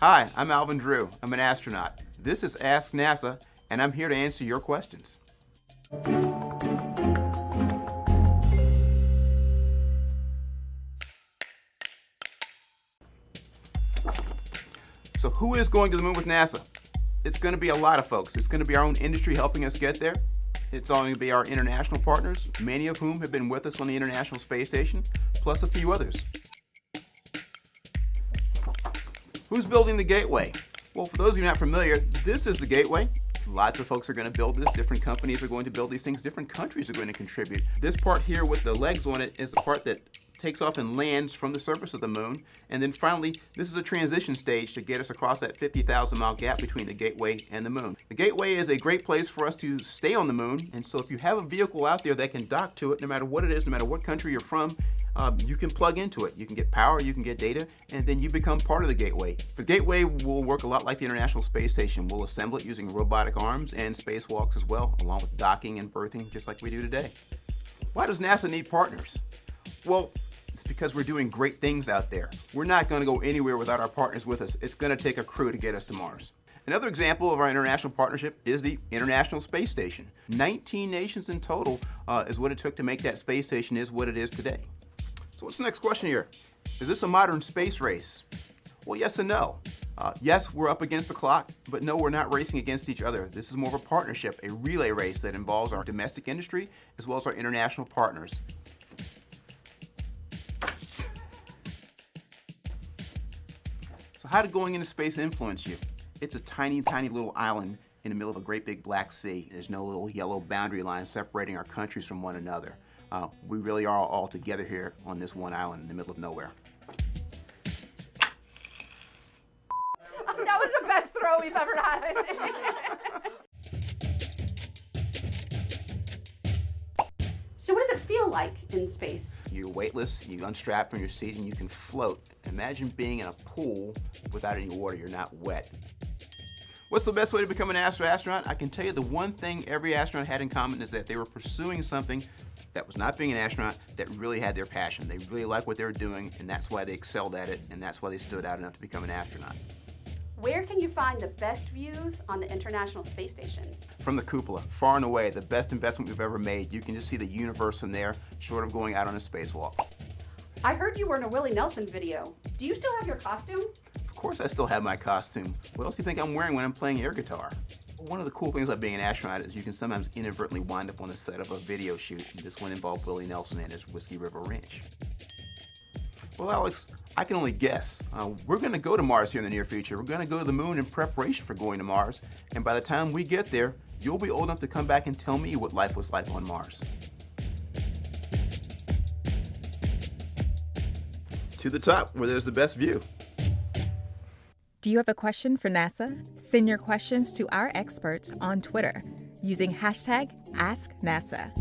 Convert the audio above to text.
Hi, I'm Alvin Drew. I'm an astronaut. This is Ask NASA, and I'm here to answer your questions. So who is going to the moon with NASA? It's going to be a lot of folks. It's going to be our own industry helping us get there. It's going to be our international partners, many of whom have been with us on the International Space Station, plus a few others. Who's building the Gateway? Well, for those of you not familiar, this is the Gateway. Lots of folks are going to build this. Different companies are going to build these things. Different countries are going to contribute. This part here with the legs on it is the part that takes off and lands from the surface of the moon. And then finally, this is a transition stage to get us across that 50,000-mile gap between the Gateway and the moon. The Gateway is a great place for us to stay on the moon. And so if you have a vehicle out there that can dock to it, no matter what it is, no matter what country you're from, you can plug into it. You can get power, you can get data, and then you become part of the Gateway. The Gateway will work a lot like the International Space Station. We'll assemble it using robotic arms and spacewalks as well, along with docking and berthing, just like we do today. Why does NASA need partners? Well, it's because we're doing great things out there. We're not going to go anywhere without our partners with us. It's going to take a crew to get us to Mars. Another example of our international partnership is the International Space Station. 19 nations in total is what it took to make that space station is what it is today. So what's the next question here? Is this a modern space race? Well, yes and no. Yes, we're up against the clock, but no, we're not racing against each other. This is more of a partnership, a relay race that involves our domestic industry as well as our international partners. So how did going into space influence you? It's a tiny, tiny little island in the middle of a great big black sea. There's no little yellow boundary line separating our countries from one another. We really are all together here on this one island in the middle of nowhere. That was the best throw we've ever had, I think. So what does it feel like in space? You're weightless, you unstrap from your seat, and you can float. Imagine being in a pool without any water, you're not wet. What's the best way to become an astronaut? I can tell you the one thing every astronaut had in common is that they were pursuing something that was not being an astronaut, that really had their passion. They really liked what they were doing, and that's why they excelled at it, and that's why they stood out enough to become an astronaut. Where can you find the best views on the International Space Station? From the cupola, far and away, the best investment we've ever made. You can just see the universe from there, short of going out on a spacewalk. I heard you were in a Willie Nelson video. Do you still have your costume? Of course I still have my costume. What else do you think I'm wearing when I'm playing air guitar? One of the cool things about being an astronaut is you can sometimes inadvertently wind up on the set of a video shoot. This one involved Willie Nelson and his Whiskey River Ranch. Well, Alex, I can only guess. We're going to go to Mars here in the near future. We're going to go to the moon in preparation for going to Mars. And by the time we get there, you'll be old enough to come back and tell me what life was like on Mars. To the top, where there's the best view. Do you have a question for NASA? Send your questions to our experts on Twitter using #AskNASA.